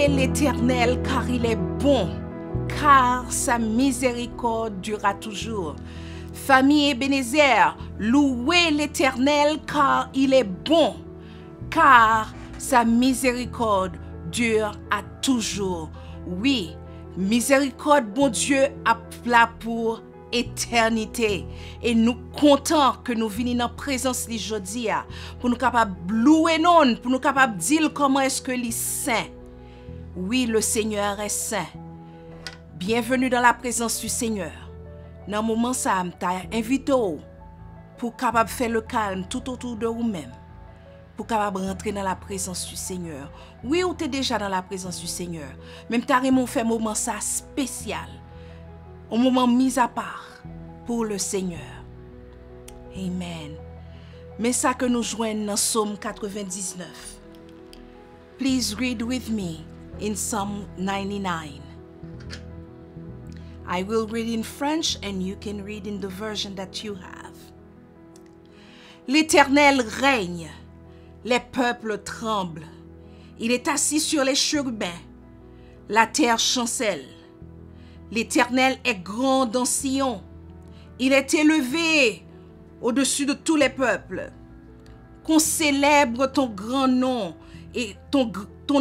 Louez l'Éternel car il est bon, car sa miséricorde durera toujours. Famille Ebenezer, louez l'Éternel car il est bon, car sa miséricorde dure à toujours. Oui, miséricorde, bon Dieu, a là pour éternité. Et nous comptons que nous venons dans la présence de aujourd'hui pour nous capables de louer non, pour nous capables de dire comment est-ce que les saints. Oui, le Seigneur est saint. Bienvenue dans la présence du Seigneur. Dans le moment ça, je invite pour capable faire le calme tout autour de vous-même. Pour capable rentrer dans la présence du Seigneur. Oui, ou tu es déjà dans la présence du Seigneur. Même tu as fait un moment ça spécial. Un moment mis à part pour le Seigneur. Amen. Mais ça que nous joignons dans Psaume 99. Please read with me in Psalm 99. I will read in French and you can read in the version that you have. L'Éternel règne, les peuples tremblent. Il est assis sur les chérubins, la terre chancelle. L'Éternel est grand dans Sion. Il est élevé au-dessus de tous les peuples. Qu'on célèbre ton grand nom et ton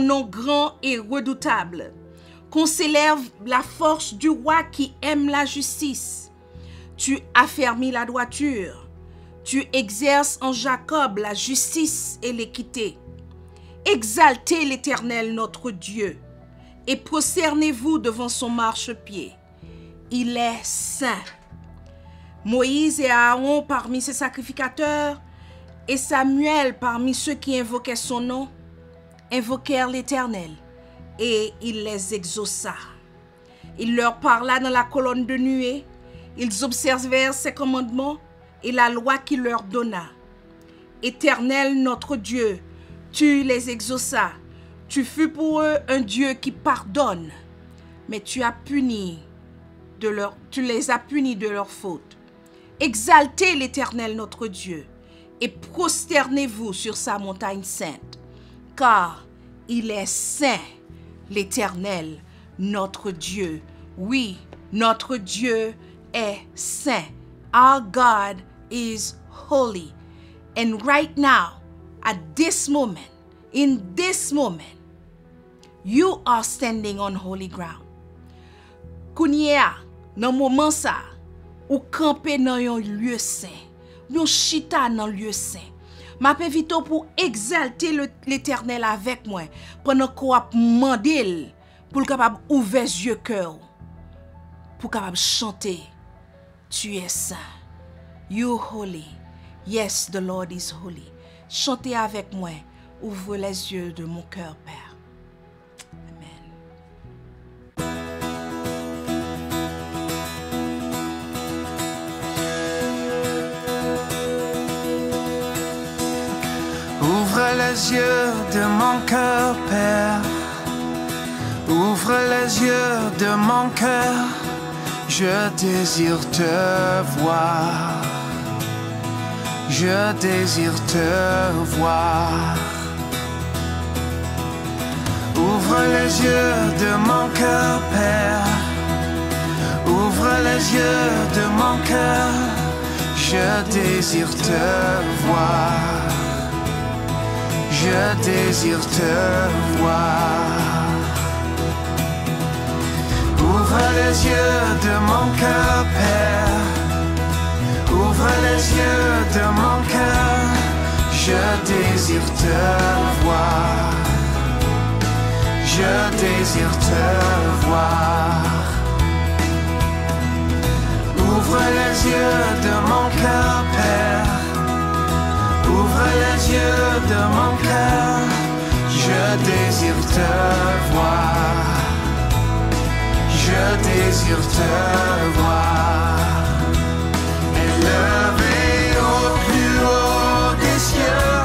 nom grand et redoutable. Qu'on célèbre la force du roi qui aime la justice. Tu affermis la droiture. Tu exerces en Jacob la justice et l'équité. Exaltez l'Éternel notre Dieu et prosternez-vous devant son marchepied. Il est saint. Moïse et Aaron parmi ses sacrificateurs et Samuel parmi ceux qui invoquaient son nom, invoquèrent l'Éternel et il les exauça. Il leur parla dans la colonne de nuée, ils observèrent ses commandements et la loi qu'il leur donna. Éternel notre Dieu, tu les exauças. Tu fus pour eux un Dieu qui pardonne, mais tu les as punis de leurs fautes. Exaltez l'Éternel notre Dieu et prosternez-vous sur sa montagne sainte, car il est saint, l'Éternel notre Dieu. Oui, notre Dieu est saint. Our God is holy. And right now, at this moment, in this moment, you are standing on holy ground. Kounia, dans moment ça, ou camper dans un lieu saint, yon chita dans lieu saint. M'a invité pour exalter l'Éternel avec moi pendant qu'on a demandé pour capable ouvrir yeux cœur pour capable chanter. Tu es saint. You holy. Yes, the Lord is holy. Chantez avec moi. Ouvre les yeux de mon cœur, Père. Amen. Ouvre les yeux de mon cœur, Père. Ouvre les yeux de mon cœur. Je désire te voir. Je désire te voir. Ouvre les yeux de mon cœur, Père. Ouvre les yeux de mon cœur. Je désire te voir. Je désire te voir. Ouvre les yeux de mon cœur, Père. Ouvre les yeux de mon cœur. Je désire te voir. Je désire te voir. Ouvre les yeux de mon cœur, Père. Ouvre les yeux de mon cœur. Je désire te voir. Je désire te voir. Élevé au plus haut des cieux,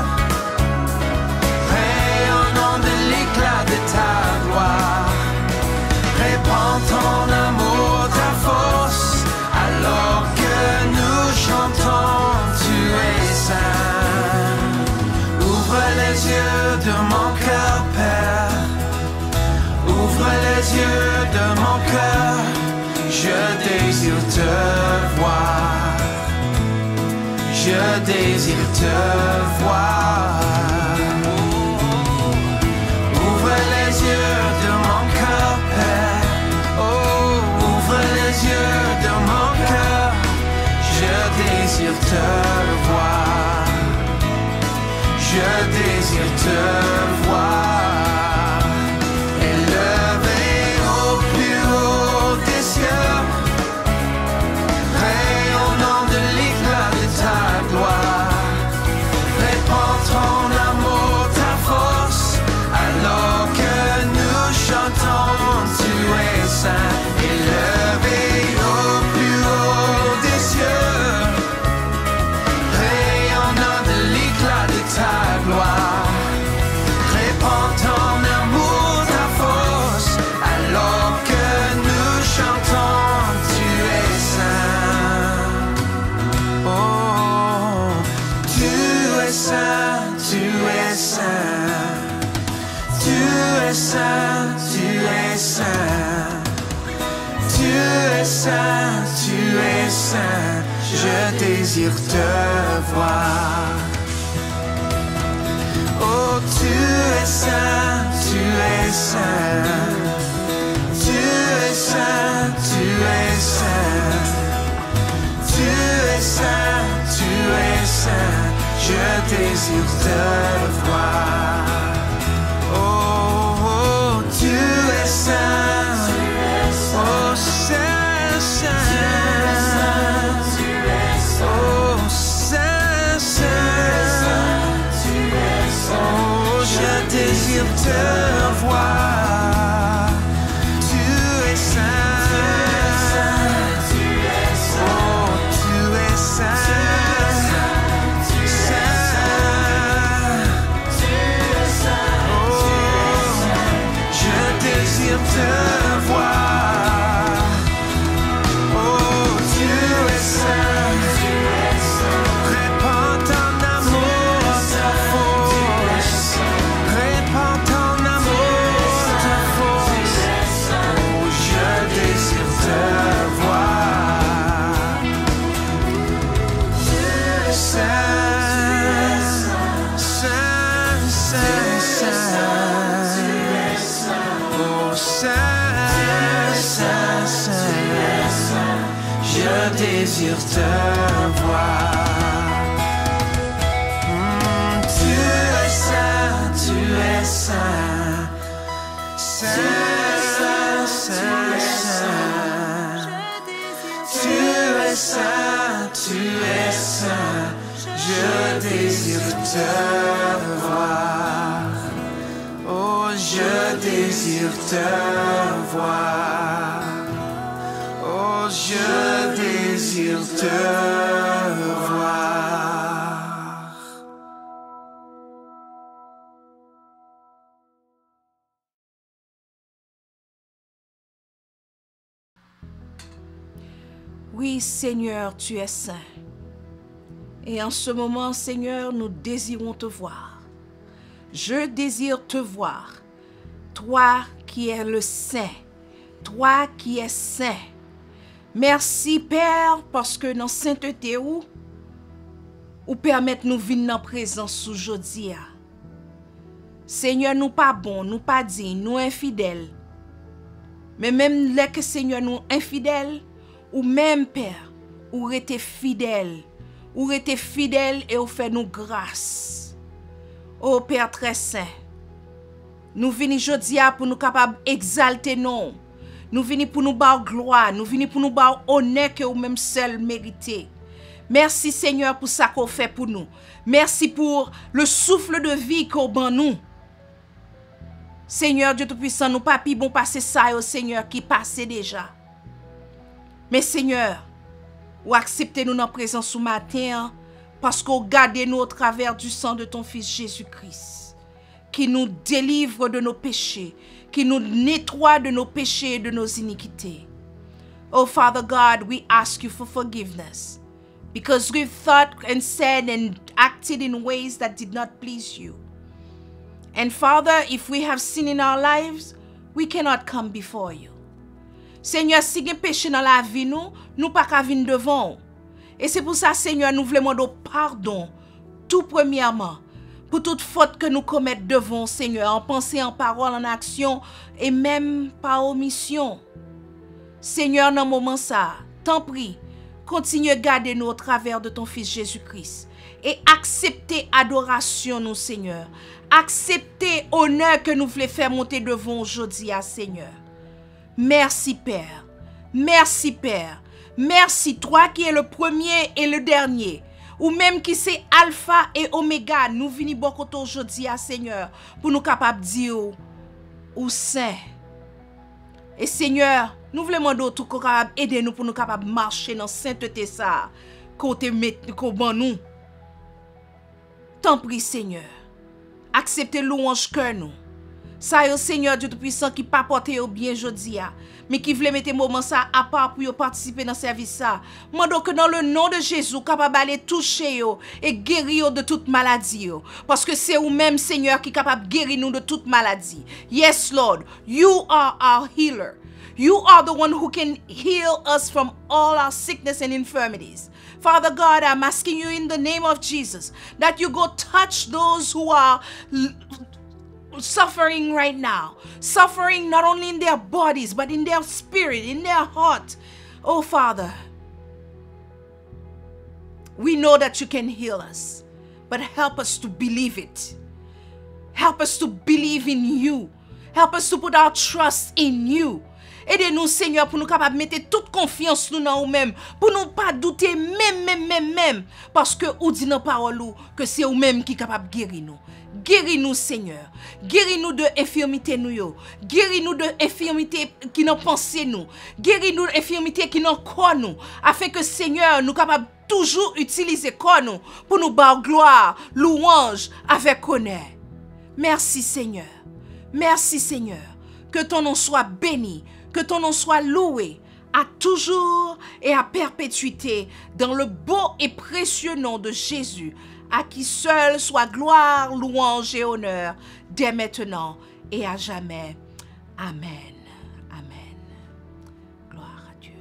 rayonnant de l'éclat de ta gloire. Répands ton amour, ta force, alors que nous chantons, tu es saint. Ouvre les yeux de mon cœur, Père. les yeux de mon cœur, je désire te voir. Je désire te voir. Ouvre les yeux de mon cœur, Père. Oh, ouvre les yeux de mon cœur. Je désire te voir. Je désire te voir. Élevé au plus haut des cieux, rayonnant de l'éclat de ta gloire. Répands ton amour, ta force, alors que nous chantons, tu es saint. Élevé au plus haut des cieux, rayonnant de l'éclat de ta gloire. Répands ton amour, ta force, alors que nous chantons, tu es saint. Oh, tu es saint, tu es saint. Tu es saint, tu es saint. Tu es saint, tu es saint. Je désire te voir. Oh, tu es saint, tu es saint. Tu es saint, tu es saint. Tu es saint, tu es saint. Je désire te voir. Oh, oh, tu es saint. Oh, saint, saint. Oh, saint, saint. Oh, je désire te voir. Tu es saint. Oh, tu es saint. Te voir. Oh, tu es saint. Répands ton amour, ta force. Répands ton amour, ta force. Oh, je désire te voir. Saint, saint, saint, saint. Saint, saint, saint, je désire te voir. Tu es saint, tu es saint. Saint, saint, saint. Tu es saint, tu es saint. Je désire te voir. Oh, je désire te voir. Oh, je désire te voir. Oui, Seigneur, tu es saint. Et en ce moment, Seigneur, nous désirons te voir. Je désire te voir. Toi qui es le saint. Toi qui es saint. Merci, Père, parce que dans sainteté ou permettre nous venir en présence aujourd'hui. Seigneur, nous pas bon, nous pas dignes, nous infidèles. Mais même les que Seigneur nous infidèles, ou même Père, ou rester fidèle, et ou fait nous grâce. Oh Père très saint, nous venons aujourd'hui pour nous capables d'exalter nous. Nous venons pour nous bar gloire, nous venons pour nous bar honneur que vous même seul méritez. Merci Seigneur pour ça qu'on fait pour nous. Merci pour le souffle de vie qu'on ban nous. Seigneur Dieu Tout-Puissant, nous pas pi bon passer ça au Seigneur qui passait déjà. Mais Seigneur, ou acceptez nous dans présence ce matin parce qu'on garde nous au travers du sang de ton Fils Jésus-Christ, qui nous délivre de nos péchés, qui nous nettoie de nos péchés et de nos iniquités. Oh Father God, we ask you for forgiveness because we've thought and said and acted in ways that did not please you. And Father, if we have sin in our lives, we cannot come before you. Seigneur, si il y a péché dans la vie, nous pas qu'à venir devant. Et c'est pour ça, Seigneur, nous voulons demander pardon, tout premièrement, pour toute faute que nous commettons devant, Seigneur, en pensée, en parole, en action, et même par omission. Seigneur, dans ce moment ça, t'en prie, continue à garder nous au travers de ton Fils Jésus-Christ. Et accepter adoration, nous, Seigneur. Accepter honneur que nous voulons faire monter devant aujourd'hui, Seigneur. Merci, Père. Merci, Père. Merci, toi qui es le premier et le dernier. Ou même qui c'est Alpha et Oméga. Nous venons beaucoup aujourd'hui, Seigneur, pour nous capables de dire ou saint. Et Seigneur, nous voulons demander tout capable aider nous pour nous capables de marcher dans sainteté ça. Côté nous. T'en prie, Seigneur. Acceptez louange cœur nous. Ça est, Seigneur Dieu Tout-Puissant qui pas porté au bien aujourd'hui, mais qui voulait mettre moment ça à part pour participer dans le service ça. Mando que dans le nom de Jésus, capable d'aller toucher yo et guérir de toute maladie yo. Parce que c'est vous-même, Seigneur, qui est capable de guérir nous de toute maladie. Yes, Lord, you are our healer. You are the one who can heal us from all our sickness and infirmities. Father God, I'm asking you in the name of Jesus that you go touch those who are suffering right now. Suffering not only in their bodies, but in their spirit, in their heart. Oh, Father, we know that you can heal us, but help us to believe it. Help us to believe in you. Help us to put our trust in you. Aidez-nous, Seigneur, pour nous capables de mettre toute confiance nous dans nous-mêmes, pour nous pas douter même, parce que ou dit dans parole que c'est vous-même qui est capable de guérir nous. Guéris-nous, Seigneur. Guéris-nous de infirmité nous yo. Guéris-nous de infirmité qui n'ont pensé nous. Guéris-nous de infirmité qui n'ont corps nous, afin que, Seigneur, nous capables toujours utiliser corps nous pour nous bar gloire, louange avec honneur. Merci, Seigneur. Merci, Seigneur. Que ton nom soit béni. Que ton nom soit loué à toujours et à perpétuité dans le beau et précieux nom de Jésus, à qui seul soit gloire, louange et honneur dès maintenant et à jamais. Amen. Amen. Gloire à Dieu.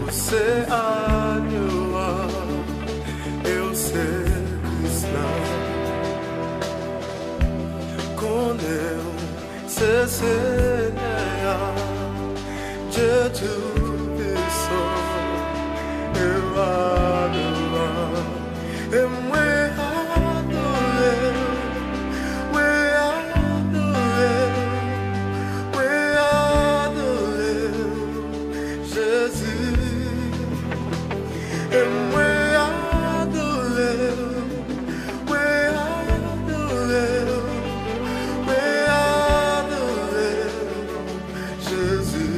Você anua, eu sei Krishna. Com eu se semeia, de tudo isso eu anua, eu me adorei, Jesus. And we adore, Jesus.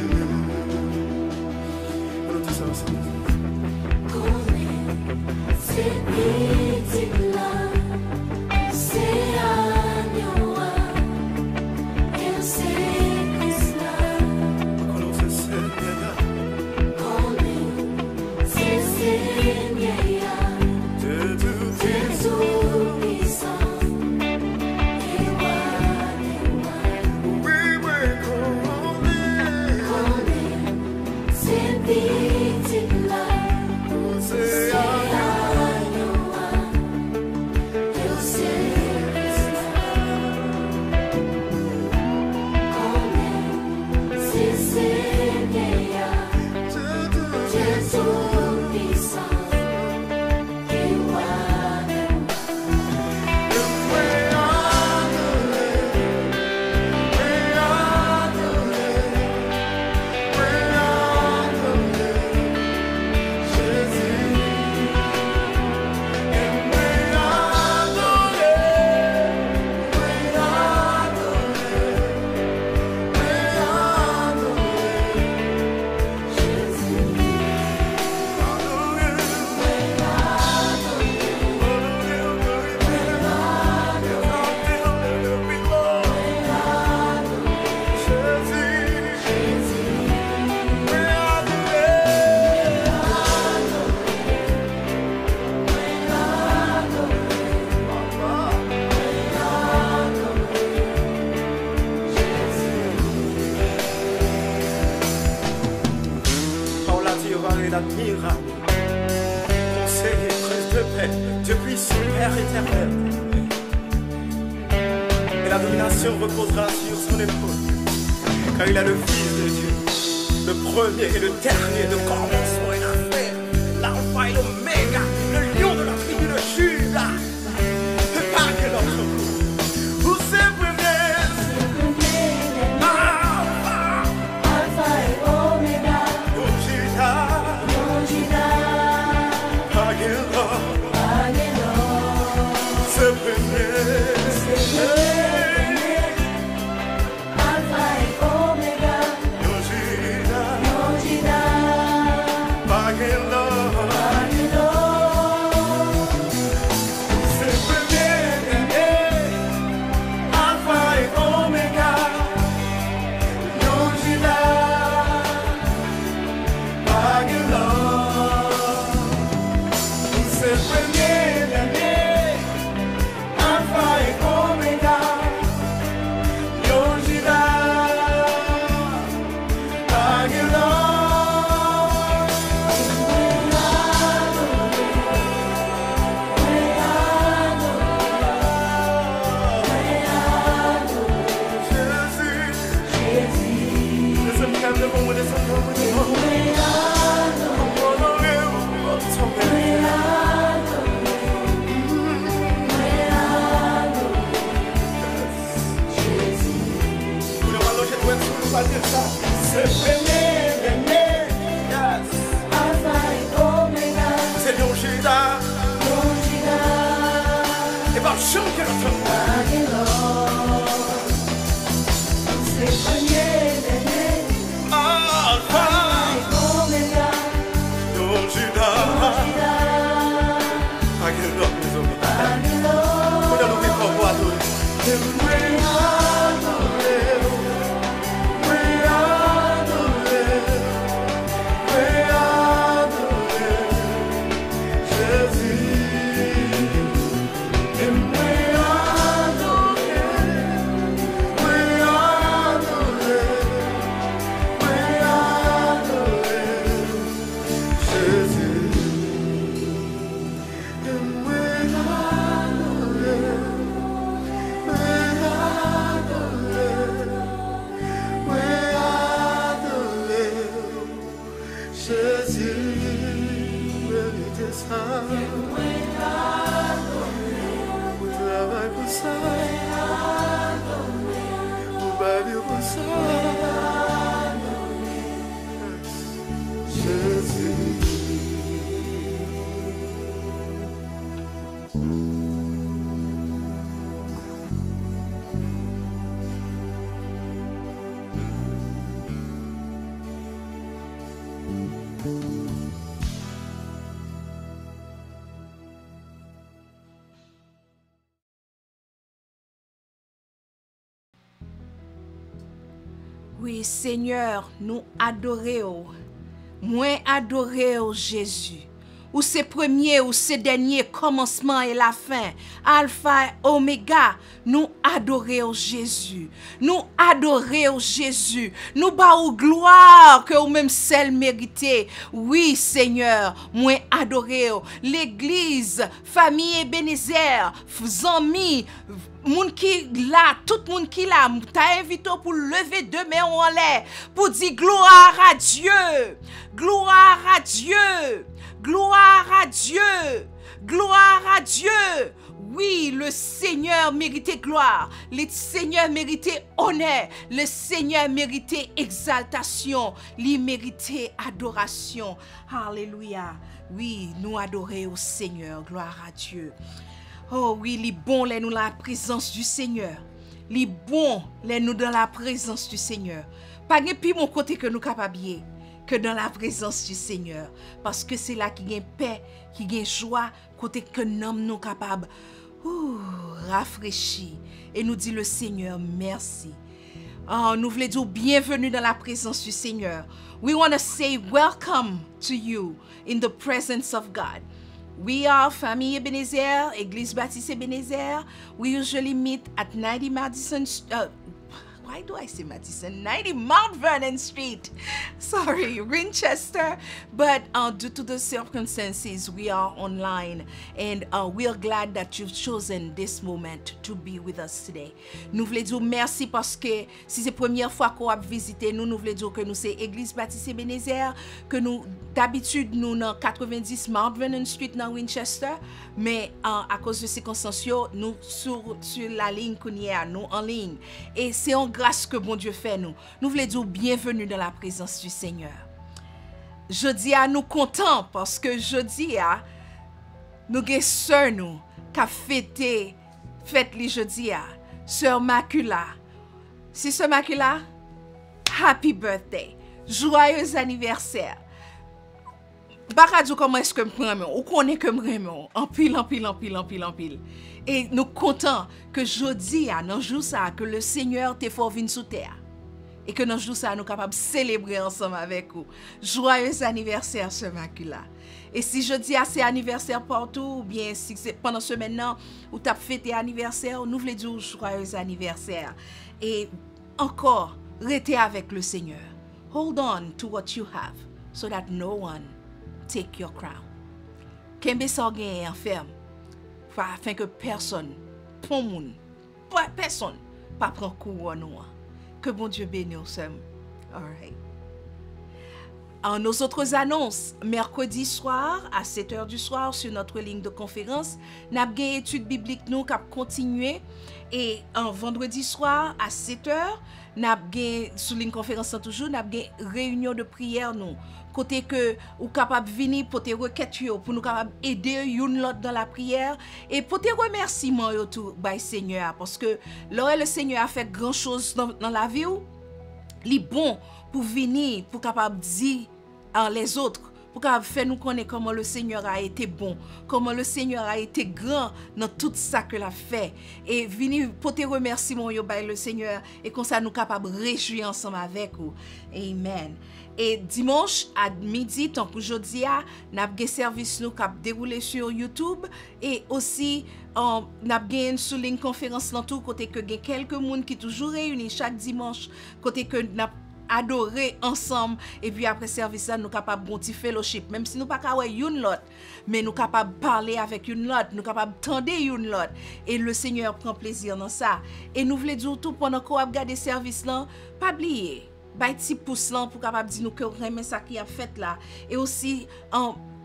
admirable, conseiller, prince de paix, Dieu puissant, Père éternel. Et la domination reposera sur son épaule, car il est le Fils de Dieu, le premier et le dernier, le commencement et la fin, l'alpha et l'oméga, le lion de la tribu de Juda. Pas que notre vous c'est premier, Alpha et Oméga, Yojida, Yojida, Pagelo, Pagelo, c'est premier. Alpha et Oméga, Yojida, Yojida, Pagelo, Pagelo, c'est premier. Alpha et Oméga, Yojida, Pagelo, c'est premier. Alpha et Oméga, Yojida, Pagelo. C'est Alpha et Oméga, Yojida, Yojida, et par chant que notre Pagelo, c'est premier dernier, Alpha, Oméga, Yojida, Yojida, Pagelo, les hommes. Pagelo, On a nommé comme moi tous. Oui, Seigneur, nous adorons. Moi adorons Jésus. Ou c'est premier ou c'est dernier, commencement et la fin. Alpha et Oméga, nous adorons Jésus. Nous adorons Jésus. Nous baou gloire que vous même seul méritez. Oui, Seigneur, moi adorons l'église, famille Ebenezer, amis, moun qui là, tout moun qui là, t'a invité pour lever deux mains en l'air, pour dire gloire à Dieu, gloire à Dieu, gloire à Dieu, gloire à Dieu. Oui, le Seigneur méritait gloire, le Seigneur méritait honneur, le Seigneur méritait exaltation, il méritait adoration. Alléluia. Oui, nous adorons au Seigneur, gloire à Dieu. Oh oui, il est bon, nous dans la présence du Seigneur. Il est bon, nous dans la présence du Seigneur. Pas de plus mon côté que nous capables que dans la présence du Seigneur. Parce que c'est là qu'il y a paix, qu'il y a joie, côté que nous sommes capables. Rafraîchis. Et nous dit le Seigneur, merci. Oh, nous voulons dire bienvenue dans la présence du Seigneur. We want to say welcome to you in the presence of God. We are Famille Ebenezer, Église Baptiste Ebenezer. We usually meet at 90 Madison, why do I say Madison? 90 Mount Vernon Street. Sorry, Winchester. But due to the circumstances, we are online. And we are glad that you've chosen this moment to be with us today. Nous voulons dire merci parce que si c'est la première fois qu'on a visité nous voulons dire que nous c'est Église Baptiste Ebenezer, que nous d'habitude nous dans 90 Mount Vernon Street dans Winchester, mais à cause de circonstances, nous sur la ligne qu'on y a, nous en ligne. Et c'est en grâce que bon Dieu fait nous. Nous voulons dire bienvenue dans la présence du Seigneur. Jeudi à nous contents parce que jeudi à nous avons sœur nous qui a fêté fête les jeudi à sœur Macula. Si sœur Macula, happy birthday. Joyeux anniversaire. Baradou comment est-ce que me prend ou connaît que me remon en pile. Et nous contents que jeudi à dans jour ça que le Seigneur t'est fort vinn sous terre et que dans jour ça nous capable célébrer ensemble avec vous. Joyeux anniversaire ce Macula. Et si jeudi à c'est anniversaire partout ou bien si c'est pendant semaine là où t'as fêté anniversaire, nous voulons dire joyeux anniversaire et encore restez avec le Seigneur. Hold on to what you have so that no one take your crown. Kembe sa gen enferme afin que personne pas prend couronne. Que bon Dieu bénisse. All right. En nos autres annonces, mercredi soir à 7h du soir sur notre ligne de conférence, nous avons une étude biblique nous qui a continué et en vendredi soir à 7h, nous avons sur ligne conférence toujours, nous avons une réunion de prière nous côté que ou capable venir pour tes requêtes pour nous capable aider une l'autre dans la prière et pour tes remerciements tout by Seigneur parce que là le Seigneur a fait grand chose dans la vie ou li bon pour venir pour capable dire les autres pour capable faire nous connaître comment le Seigneur a été bon, comment le Seigneur a été grand dans tout ça que l'a fait et venir pour tes remerciements yo by le Seigneur et comme ça nous capable réjouir ensemble avec vous. Amen. Et dimanche à midi, tant qu'aujourd'hui, nous avons un service qui a déroulé sur YouTube et aussi nous avons une souligne conférence dans tout côté que quelques personnes qui toujours réunis chaque dimanche côté que nous adoré ensemble et puis après service là nous capable bon petit fellowship même si nous pas ka une l'autre mais nous capable parler avec une l'autre nous capable tendre une l'autre et le Seigneur prend plaisir dans ça et nous voulons dire tout pendant qu'on regarder service là pas oublier bay ti pouce là pour capable dire nous que remet ça qui a fait là et aussi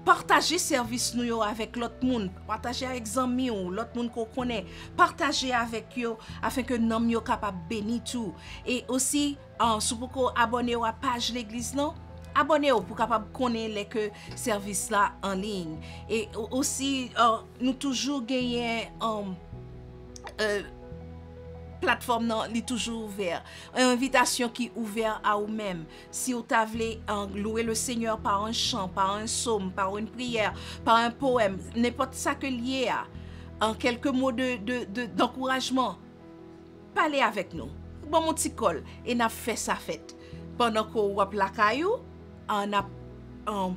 partager service nous avec l'autre monde, partager avec amis ou l'autre monde qu'on connaît, partager avec eux afin que nous soyons capables de bénir tout. Et aussi, si vous pouvez abonner à la page l'église, abonnez-vous pour capable connaître les services là en ligne. Et aussi, nous toujours gagner plateforme non li toujours ouvert une invitation qui ouvert à vous-même si vous voulez louer le Seigneur par un chant par un psaume par une prière par un poème n'importe ça que lié à en quelques mots d'encouragement parlez avec nous bon mon petit col et n'a fait sa fête pendant qu'on wap la caillou on a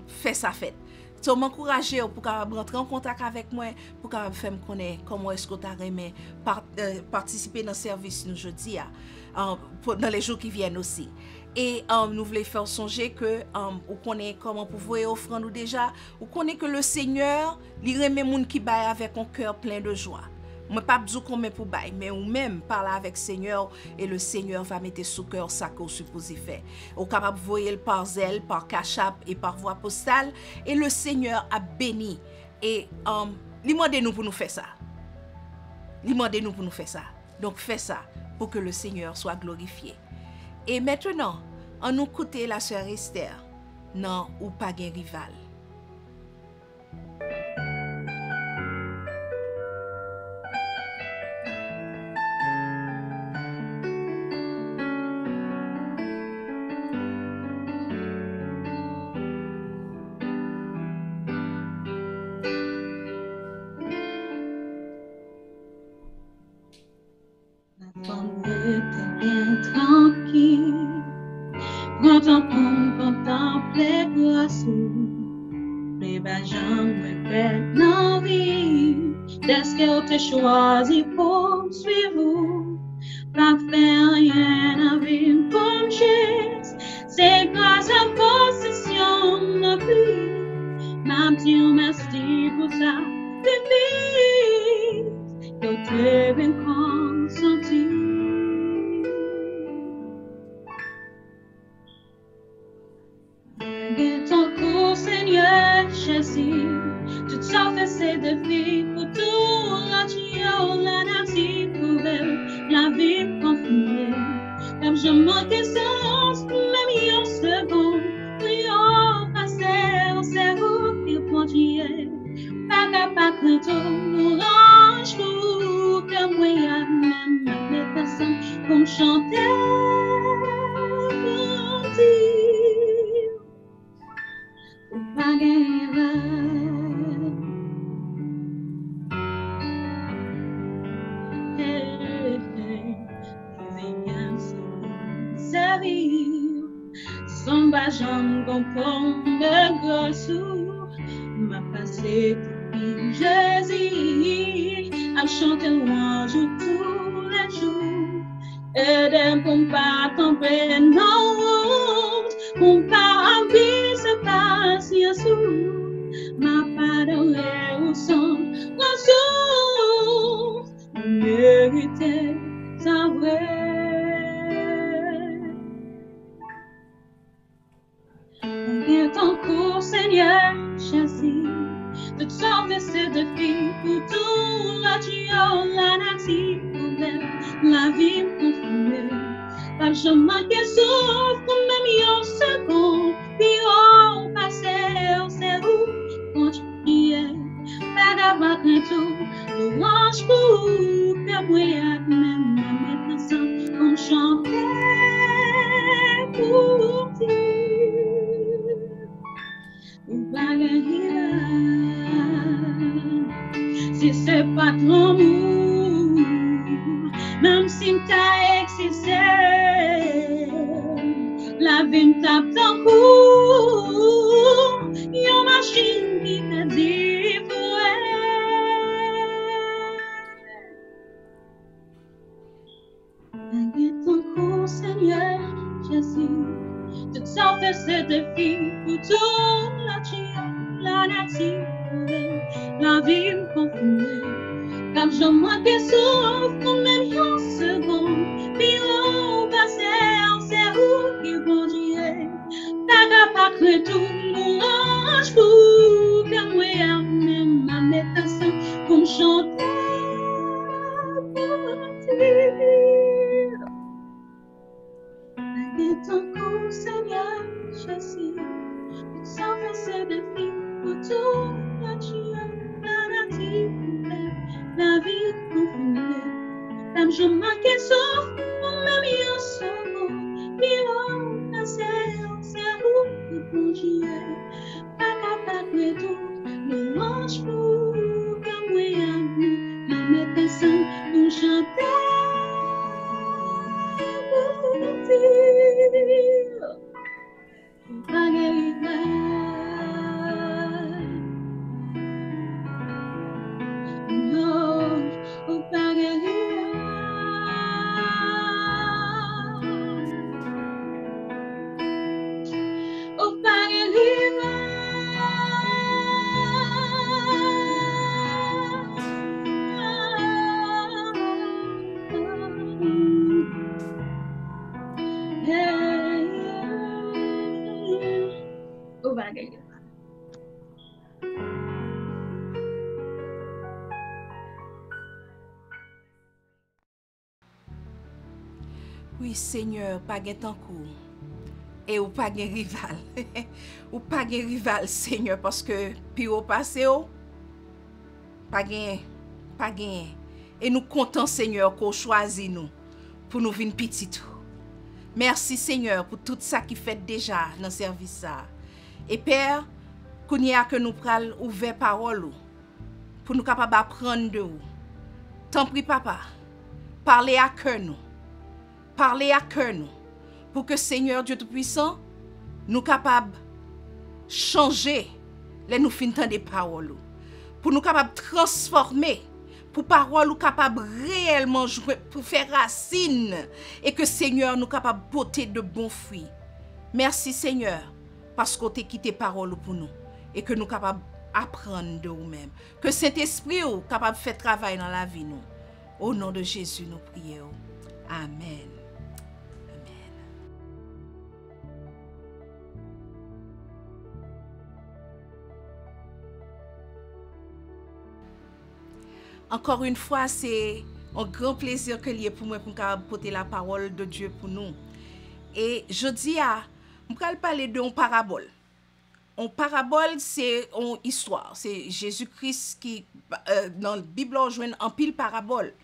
fait sa fête. So m'encourager pour rentrer en contact avec moi pour faire me connaître comment est-ce que tu as aimé participer dans le service nous jeudi dans les jours qui viennent aussi. Et nous voulons faire songer que on connaît comment pouvoir offrir nous déjà, on connaît que le Seigneur il remet moun qui baille avec un cœur plein de joie. Moi pas dire combien pour bailler mais ou même parler avec Seigneur et le Seigneur va mettre sous cœur ça qu'on supposé faire. Au capable voyer par zèle, par cachap et par voie postale et le Seigneur a béni et il demande nous pour nous faire ça. Il demande nous pour nous faire ça. Donc fais ça pour que le Seigneur soit glorifié. Et maintenant, on nous écoute la sœur Esther. Non, ou pas gain rival. Content pour contempler grâce, les bajans me prennent dans vie. Est-ce que tu choisi pour suivre? Pas faire rien pas en possession non plus. M'a dit merci pour ça. Depuis, yo te bien consenti. Et ton cours, Seigneur Jésus, tout ça fait ses défis pour tout la tuyau, la nature pour elle, la vie confinée. Comme je manquais sens, même une seconde, oui, oh, passer au cerveau qui pointillait. Pas capable de l'orange pour que moi, même les personnes, comme chanter pour dire, ou pas gagner. Son bajan comprend le gros sourd m'a passé depuis Jésus à chanter louange tous les jours et d'un combat tomber non on pas envie se passer sous m'a pardonné au son ressource mérité sa vraie. Et ton cours, Seigneur Jésus, de sauver ces défis pour tout la tuyau, la nature ouverte, la vie confinée. Pas je manquais souffle comme même une seconde, puis on passait au cerveau, continuait, pas d'abattre tout, louange pour que moi, même mes personnes, on chantait pour dire. Si c'est pas ton amour, même si t'as existé, la vie me tape ton cou, y'a machine qui t'a dit pour elle. Ton cou, Seigneur Jésus, tout ça fait ce défi pour tout la tuyau, la nature, la vie me confondait. Comme je manquais souffle, comme même une seconde, puis on passait en cerveau qui conduisait. Pas capable de tout l'orange pour que moi, même ma métation, comme chanter pour dire. Et ton cou, Seigneur Jésus, sans faire ces défis pour tout la tuyau, la nature, la vie confondée. Comme je manquais souffle, on m'a mis en second, puis on passait en cerveau qui conduisait. Pas capable de tout, louange pour que moi, ma médecin, nous chanter. Oui, Seigneur, pas de temps court. Et ou pas de rival. Ou pas de rival, Seigneur, parce que puis au passé, pas de. Et nous comptons, Seigneur, qu'on choisit nous pour nous venir petit tout. Merci, Seigneur, pour tout ça qui fait déjà dans le service. Et Père, qu'on y a que nous pral ouvert parole pour nous capables d'apprendre de vous. T'en prie, Papa, parlez à cœur nous. Parlez à cœur nous. Pour que Seigneur Dieu Tout-Puissant, nous capables de changer les nous finissons des paroles. Pour nous capables de transformer. Pour paroles capables réellement jouer, pour faire racine. Et que Seigneur nous capables de porter de bons fruits Merci Seigneur, parce qu'on t'a quitté parole pour nous et que nous sommes capables d'apprendre de nous-mêmes. Que Saint-Esprit est capable de faire travail dans la vie nous. Au nom de Jésus, nous prions. Amen. Amen. Encore une fois, c'est un grand plaisir que lié pour moi pour porter la parole de Dieu pour nous. Et je dis je vais parler d'une parabole. Une parabole, c'est une histoire. C'est Jésus-Christ qui, dans la Bible, on joue en pile parabole.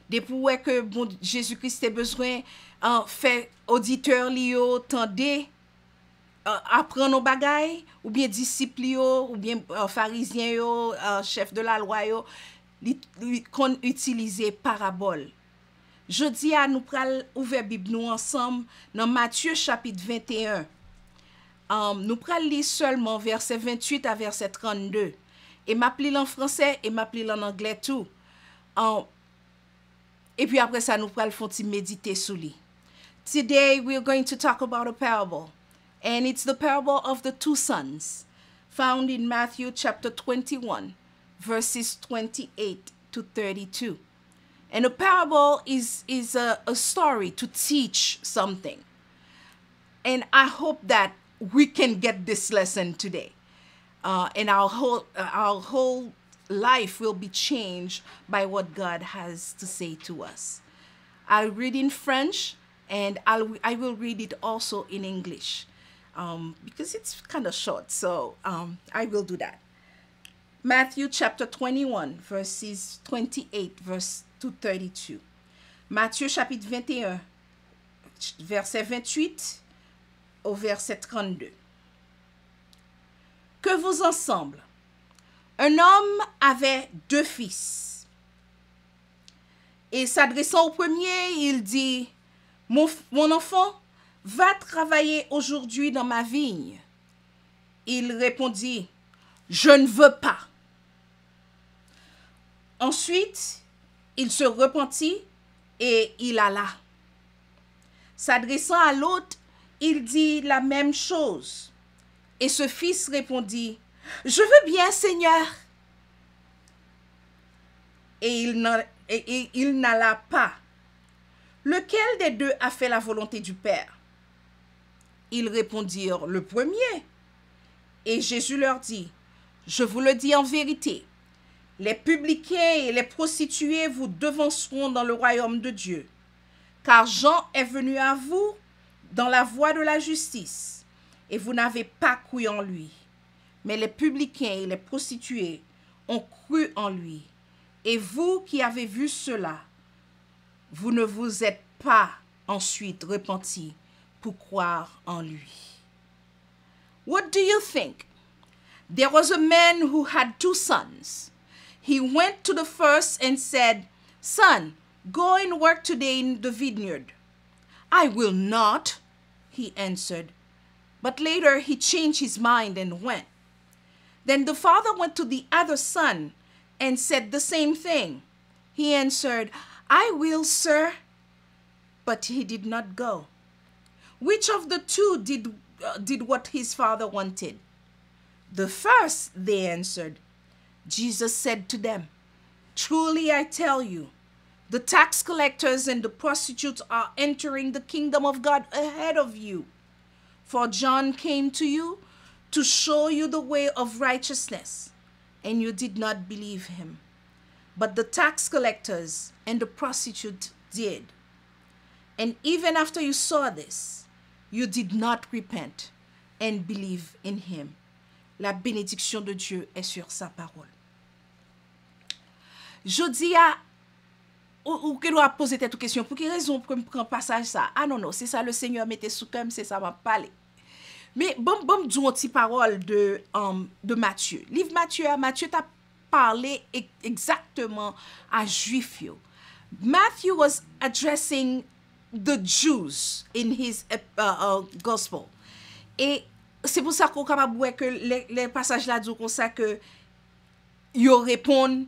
Depuis que bon, Jésus-Christ a besoin de faire auditeur, tendez, apprendre nos bagailles, ou bien disciples, ou bien pharisiens, chef de la loi, qu'on utilise parabole. Je dis à nous pral ouvrir Bible nous ensemble dans Matthieu chapitre 21. Nous pral lire seulement verset 28 à verset 32. Et m'appeler en français et m'appeler en anglais tout. Et puis après ça nous pral font méditer sur lui. Today we're going to talk about a parable. And it's the parable of the two sons, found in Matthew chapter 21, verses 28 to 32. And a parable is a story to teach something. And I hope that we can get this lesson today. And our whole life will be changed by what God has to say to us. I'll read in French, and I will read it also in English, because it's kind of short, so I will do that. Matthew chapter 21, verses 28 verse to 32. Matthieu chapitre 21, verset 28 au verset 32. Que vous ensemble, un homme avait 2 fils. Et s'adressant au premier, il dit, mon enfant, va travailler aujourd'hui dans ma vigne. Il répondit, je ne veux pas. Ensuite, il se repentit et il alla. S'adressant à l'autre, il dit la même chose. Et ce fils répondit, je veux bien, Seigneur. Et il n'alla pas. Lequel des 2 a fait la volonté du Père? Ils répondirent, le premier. Et Jésus leur dit, je vous le dis en vérité, les publicains et les prostituées vous devanceront dans le royaume de Dieu. Car Jean est venu à vous dans la voie de la justice, et vous n'avez pas cru en lui. Mais les publicains et les prostituées ont cru en lui. Et vous qui avez vu cela, vous ne vous êtes pas ensuite repentis pour croire en lui. What do you think? There was a man who had 2 sons. He went to the first and said, Son, go and work today in the vineyard. I will not, he answered. But later he changed his mind and went. Then the father went to the other son and said the same thing. He answered, I will, sir. But he did not go. Which of the 2 did what his father wanted? The first, they answered. Jesus said to them, truly I tell you, the tax collectors and the prostitutes are entering the kingdom of God ahead of you. For John came to you to show you the way of righteousness, and you did not believe him. But the tax collectors and the prostitutes did. And even after you saw this, you did not repent and believe in him. La bénédiction de Dieu est sur sa parole. Je dis ou que doit poser cette question, pour quelle raison pour me prendre passage ça? Ah non, c'est ça le Seigneur mettait sous comme, c'est ça m'a parlé. Mais bon, dis une petite parole de Matthieu. Livre Matthieu t'a parlé exactement à Juifs. Matthew was addressing the Jews in his gospel. Et c'est pour ça qu'on est capable de voir que les passages là disent comme ça que ils répondent,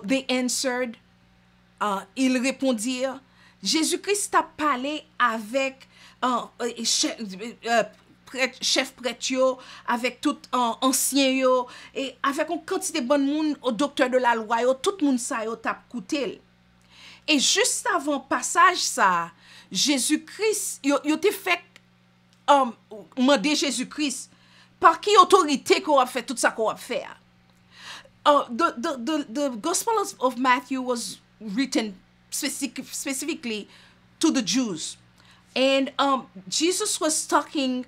they answered, ils répondirent. Jésus-Christ a parlé avec chef prêtre yo, avec tout ancien yo, et avec une quantité de bon monde au docteur de la loi yo, tout monde ça yo t'a coûté. Et juste avant passage ça, Jésus-Christ yo te fait demander Jésus-Christ par qui autorité qu'on a fait tout ça qu'on a fait. The Gospel of Matthew was written specifically to the Jews. And Jesus was talking,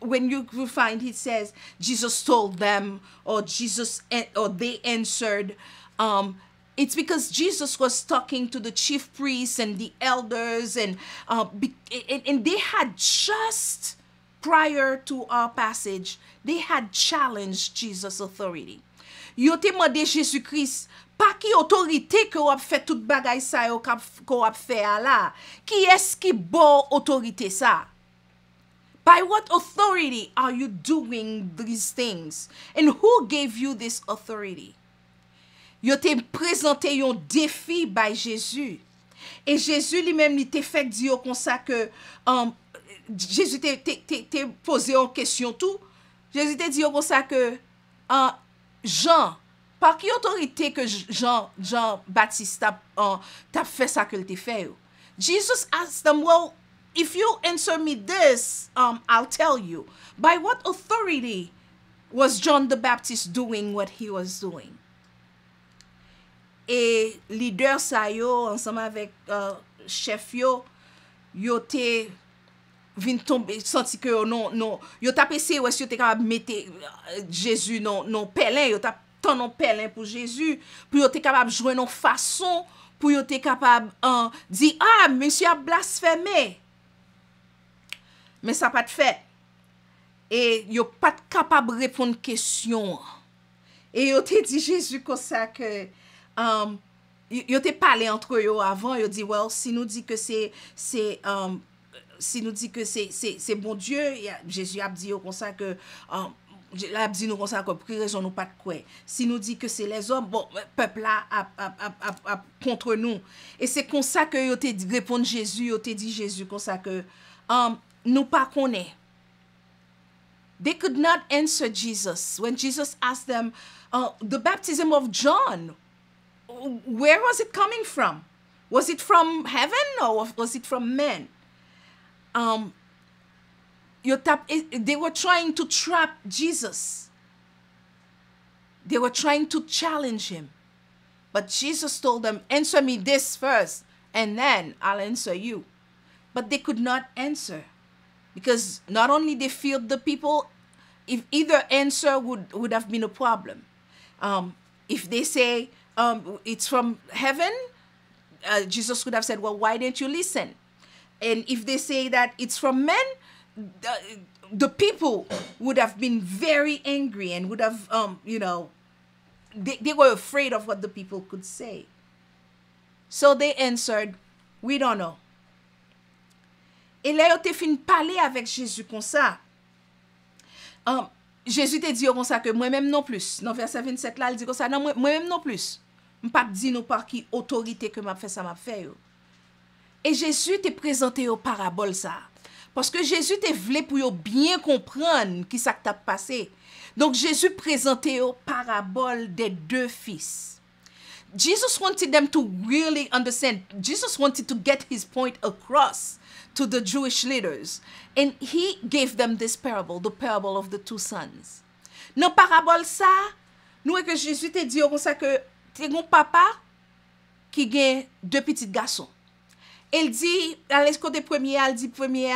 when you find, he says, Jesus told them, or they answered. It's because Jesus was talking to the chief priests and the elders, and they had just, prior to our passage, they had challenged Jesus' authority. Yo te mande Jésus-Christ, pa ki autorité que ou ap fait tout bagay sa yo ko ap fait la. Ki est ki bo autorité sa? By what authority are you doing these things? And who gave you this authority? Yo te présenté yon défi by Jésus. Et Jésus lui-même li te fait dire comme ça que Jésus te posé une question tout. Jésus te dit comme ça que Jean, par qui autorité que Jean-Baptiste t'a fait ça que te fait? Jesus asked them, well, if you answer me this, I'll tell you. By what authority was John the Baptist doing what he was doing? Et leader sa yo, ensemble avec chef yo te vin tomber, senti que non, yo t'a pensé ou est-ce que yo te capable mettre Jésus non pèlerin, yo t'a tant non pèlerin pour Jésus, pour yo te capable jouer non façon, pour yo te capable dire monsieur a blasphémé. Mais ça pas de fait. Et yo pas capable répondre question. Et yo te dit Jésus comme ça que yo te parlé entre yo avant, yo dit well, si nous dit que c'est bon Dieu, Jésus a dit comme ça que a dit nous comme ça que pour quelle raison nous pas de quoi. Si nous dit que c'est les hommes, bon peuple là a contre nous. Et c'est comme ça que yo te répondre Jésus, yo te dit Jésus comme ça que nous pas connaît. They could not answer Jesus when Jesus asked them the baptism of John. Where was it coming from? Was it from heaven or was it from men? They were trying to trap Jesus. They were trying to challenge him. But Jesus told them, answer me this first, and then I'll answer you. But they could not answer. Because not only they feared the people, if either answer would have been a problem. If they say it's from heaven, Jesus would have said, well, why didn't you listen? And if they say that it's from men, the people would have been very angry and would have, they were afraid of what the people could say. So they answered, we don't know. Et là, yo te fin parler avec Jésus comme ça. Jésus te dit comme ça que moi-même non plus. Dans verset 27 là, il dit comme ça, non, moi-même non plus. M'pas dit nous par qui autorité que m'a fait ça m'a fait yo. Et Jésus te présenté au parabole ça. Parce que Jésus te voulait pour yo bien comprendre qui ça t'a passé. Donc Jésus présentait au parabole des deux fils. Jesus wanted them to really understand. Jesus wanted to get his point across to the Jewish leaders. And he gave them this parable, the parable of the two sons. Dans parabole ça, nous que Jésus te dit comme ça que t'es un papa qui gagne deux petits garçons. Il dit, à l'escote premier, il dit premier,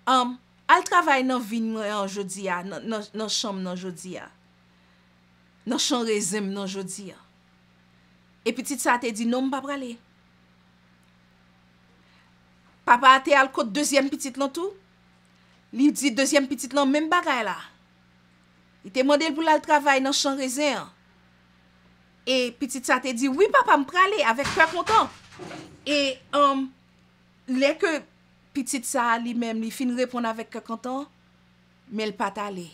al travail dans vigne en jodi a, dans chambre dans jodi a. Dans champ raisin dans jodi a. Et petit ça te dit non m'pa praler. Papa te al côté deuxième petite lan tout. Li dit deuxième petite lan même bagay là. Il te demandé pour al travail dans champ raisin. Et petit ça te dit oui papa m'praler avec cœur content. Et les que petite ça lui-même il fin répondre avec cœur content, mais il pas allé.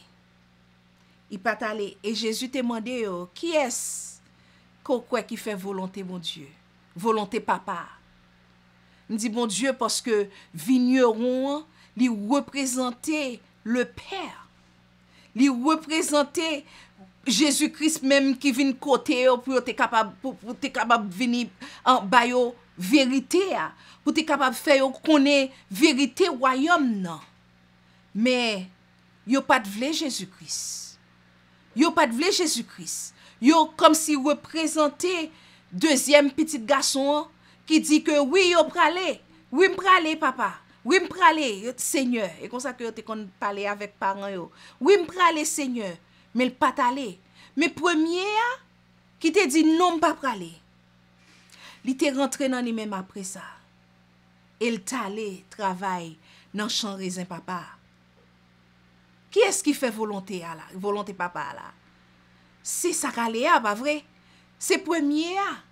Il pas allé et Jésus te demandé qui est-ce quoi qui fait volonté mon Dieu? Volonté papa. Je dis bon Dieu parce que vigneron, il représentait le Père. Il représentait Jésus-Christ même qui vient côté pour être capable de venir en bayo vérité pour être capable de faire connaître vérité royaume non. Mais yo pas de vle Jésus-Christ. Yo pas de vle Jésus-Christ. Yo comme si représentait deuxième petit garçon qui dit que oui yo pralé. Oui m'pralé papa. Oui m'pralé Seigneur. Et comme ça que yo te kon parler avec parents yo. Oui m'pralé Seigneur. Mais le pas allé. Mais premier qui te dit non pas pralé. Il te rentré dans lui-même après ça. Il t'allé travail dans champ raisin papa. Qui est-ce qui fait volonté là? Volonté papa là. C'est ça qu'allé pas vrai? C'est premier a.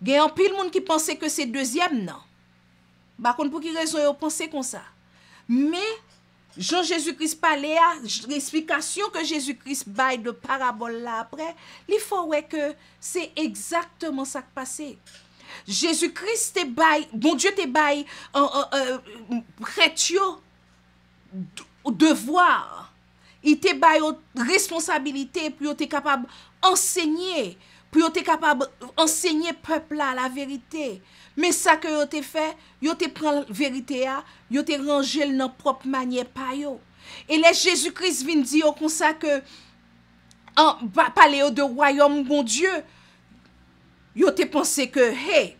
Gen en pile monde qui pensait que c'est deuxième non. Par contre pour qui raison yo penser comme ça? Mais Jean Jésus-Christ parlait à l'explication que Jésus-Christ baille de parabole là après, il faut ouais que c'est exactement ça qui passait. Jésus-Christ te baille, bon Dieu te baille prêtre devoir. Il te baille responsabilité pour être capable enseigner, pour être capable enseigner peuple là la vérité. Mais ça que yo te fait, yo te prend vérité a, yo te rangé dans propre manière pa yo. Et les Jésus-Christ vient dire comme ça que en parler de royaume bon Dieu, yo te pensé que hey,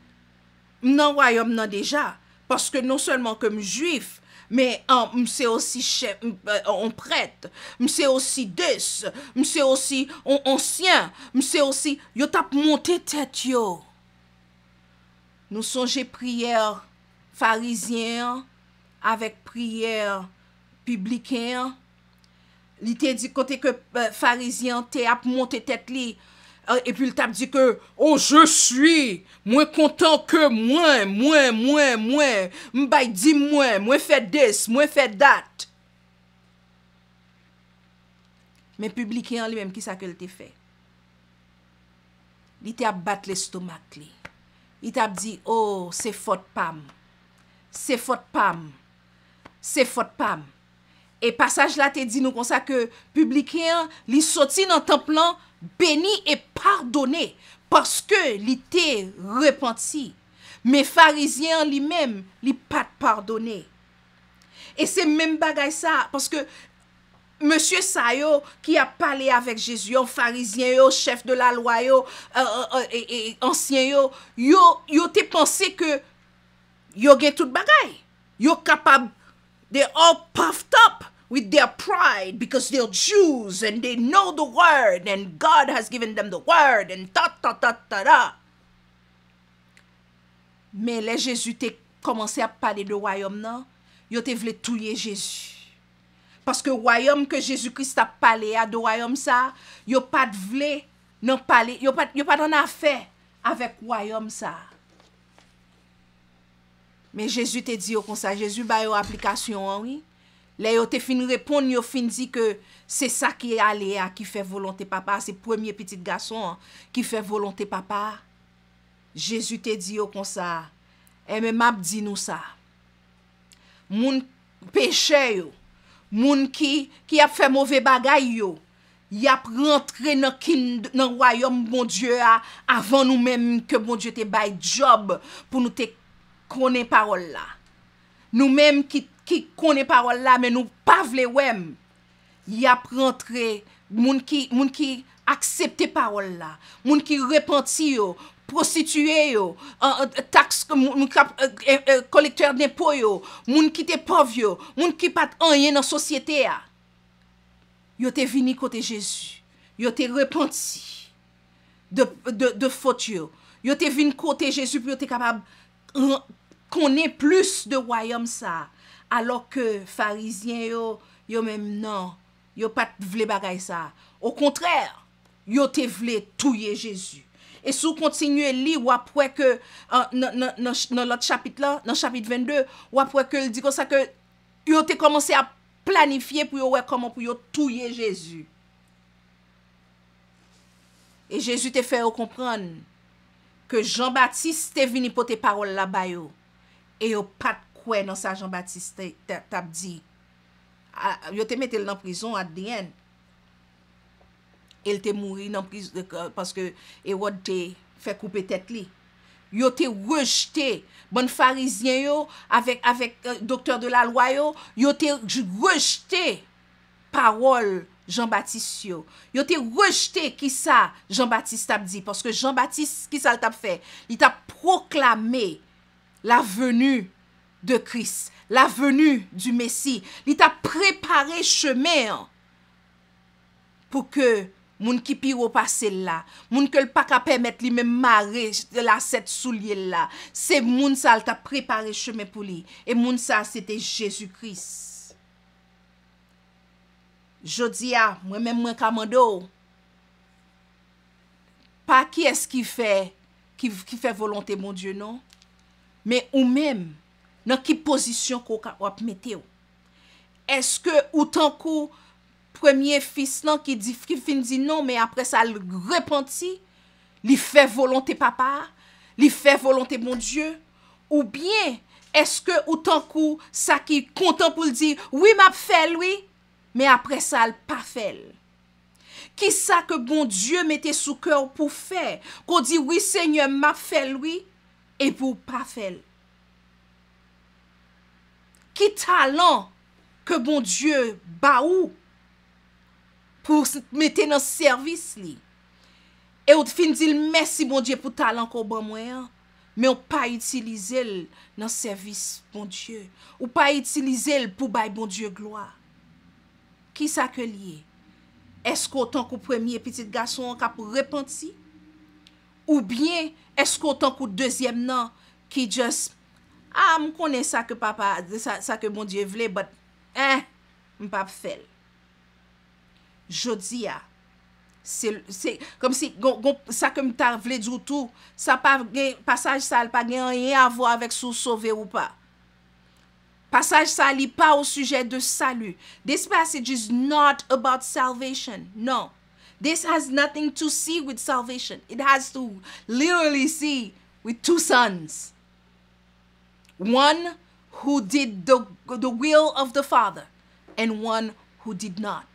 non royaume non déjà parce que non seulement comme juif, mais c'est aussi chef on prêtre, c'est aussi des, c'est aussi ancien, c'est aussi yo t'a monté tête yo. Nous songeons prière pharisien avec prière publicain. Il t'a dit côté que pharisien t'a monté tête li et puis il t'a dit que oh je suis moins content que moi m'bay dit moi fait this, moi fait that. Mais publicain lui-même qui ça que il t'a fait? Il t'a battu l'estomac li. Il t'a dit, oh, c'est faute pam. C'est faute pam. C'est faute pam. Et passage là, te dit nous comme ça que publicain, li sorti dans temple là, béni et pardonné parce que li te repenti. Mais pharisien lui-même, li pas pardonné. Et c'est même bagay ça parce que Monsieur Sayo qui a parlé avec Jésus, un pharisien, yo, chef de la loi, yo, ancien, yo te pensé que yo gen tout bagay. Yo capable, they all puffed up with their pride because they're Jews and they know the word and God has given them the word and ta. Mais les Jésus te commencé à parler de royaume non, yo te vle touyer Jésus. Parce que royaume que Jésus-Christ a parlé à de royaume ça, yo pas de vle non parler, yo pas dans affaire avec royaume ça. Mais Jésus te dit comme ça, Jésus ba yo application oui. Là yo te fin répondre, yo fin dit que c'est ça qui est allé à qui fait volonté papa, c'est premier petit garçon qui fait volonté papa. Jésus te dit comme ça. Et même m'a dit nous ça. Moun péché yo, moun qui a fait mauvais bagay yo, y a rentré dans royaume bon Dieu avant nous même que bon Dieu te bail job pour nous te connaître parole là. Nous même qui connaît parole là mais nous pas vle wèm. Y a rentré moun qui accepter parole là, moun qui repenti yo, prostitué yo, taxe collecteur d'impôt yo, moun qui te pauvre yo, moun qui pas rien dans société a. Yo te vini côté Jésus. Yo te repenti de faute yo. Yo te vini côté Jésus pour yo te capable connaît plus de royaume ça. Alors que pharisiens yo même non, yo pas vle bagay ça. Au contraire, yo te vle touyer Jésus. Et si vous continuez li ou après que dans l'autre chapitre là, dans chapitre 22, ou après que il dit comme ça que yo te commencé à planifier pour yo comment pour yo touyer Jésus. Et Jésus te fait comprendre que Jean-Baptiste est venu porter parole là-bas yo. et yo pas quoi dans ça Jean-Baptiste t'a dit. Yo te mette dans prison at the end. Il te mouri dans prison parce que Hérode te fait couper tête li. Yo te rejeté bon pharisien yo avec docteur de la loi yo te rejeté parole Jean-Baptiste yo. Yo te rejeté qui ça Jean-Baptiste t'a dit parce que Jean-Baptiste qui ça t'a fait? Il t'a proclamé la venue de Christ, la venue du Messie. Il t'a préparé chemin pour que moun qui piro passe là, moun que le pas ka permettre lui même marrer la cette soulier là. C'est moun ça t'a préparé chemin pour lui et moun ça c'était Jésus-Christ. Jodia, moi même moi kamando. Pas qui est-ce qui fait volonté mon Dieu non, mais ou même dans qui position qu'on mette. Est-ce que ou tant coup premier fils là qui fin dit non mais après ça il repenti, il fait volonté papa, il fait volonté mon Dieu ou bien est-ce que autant coup ça qui content pour le dire oui m'a fait lui mais après ça il pas fait. Qui ça que bon Dieu mettait sous cœur pour faire qu'on dit oui Seigneur m'a fait lui et pour pas faire. Qui talent que bon Dieu ba ou pour mettre dans service li. Et ou fin dit merci bon Dieu pour talent qu'on ban moi mais on pas utiliser dans service bon Dieu ou pas utiliser pour bail bon Dieu gloire. Qui ça que lié? Est-ce qu'autant qu'au premier petit garçon qui a repenti ou bien est-ce qu'autant qu'au deuxième non qui just me connais ça que papa ça que mon Dieu voulait but m'pas faire. Jodia c'est comme si ça que m'ta voulait dire tout ça pas passage ça pas rien à voir avec sous sauver ou pas. Passage ça li pas au sujet de salut. This passage is not about salvation. No. This has nothing to see with salvation. It has to literally see with two sons. One who did the will of the Father and one who did not.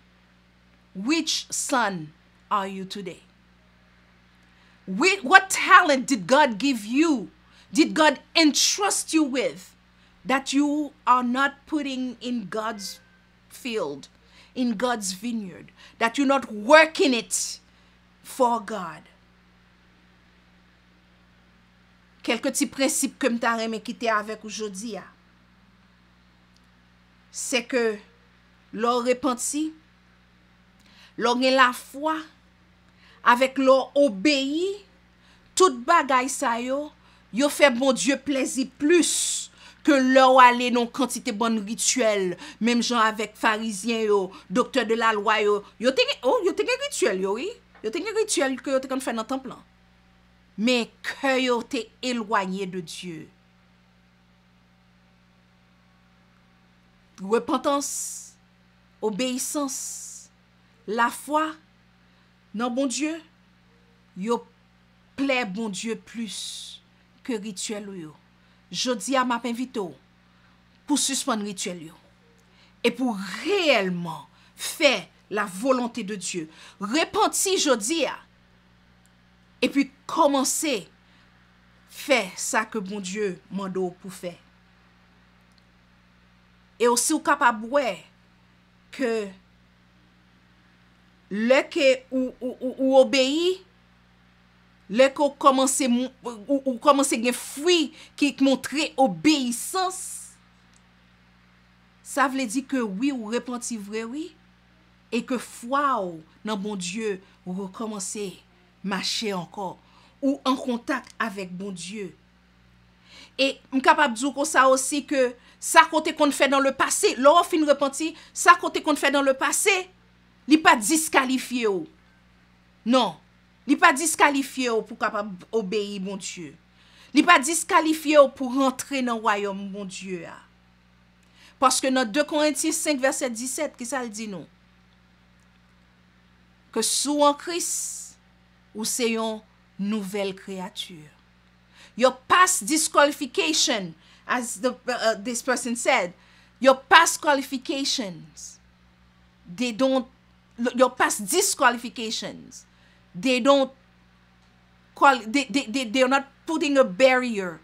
Which son are you today? What talent did God give you? Did God entrust you with that you are not putting in God's field, in God's vineyard, that you're not working it for God? Quelques petits principes que m'ta remè quitter avec aujourd'hui, c'est que l'on repenti, l'on gen la foi, avec l'on obéi, tout bagay sa yo fait bon Dieu plaisir plus que l'on aller non quantité bonne rituel, même gens avec pharisiens yo, docteur de la loi yo te rituel yo oui, yo te rituel que yo te fait dans temple. Mais que yo te éloigné de Dieu. Repentance, obéissance, la foi dans bon Dieu, yo plaît bon Dieu plus que rituel yo. Jodi a m'a invité pour suspendre rituel yo et pour réellement faire la volonté de Dieu. Repenti jodi a et puis commencer faire ça que bon Dieu mando pour faire. Et aussi ou capable que le que ou obéit, le que ou commencer gen fruit qui montre obéissance, ça veut dire que oui ou repenti vrai oui et que foi ou dans bon Dieu ou recommencer marcher encore ou en contact avec bon Dieu. Et m capable dire comme ça aussi que ça côté qu'on fait dans le passé, l'on fin repenti, ça côté qu'on fait dans le passé, li pas disqualifié ou. Non, li pas disqualifié ou pour capable obéir bon Dieu. Li pas disqualifié ou pour rentrer dans le royaume bon Dieu. Parce que dans 2 Corinthiens 5 verset 17, qui ça le dit nous? Que sous en Christ ou c'est une nouvelle créature. Your past disqualification as this person said, your past qualifications, your past disqualifications, they're not putting a barrier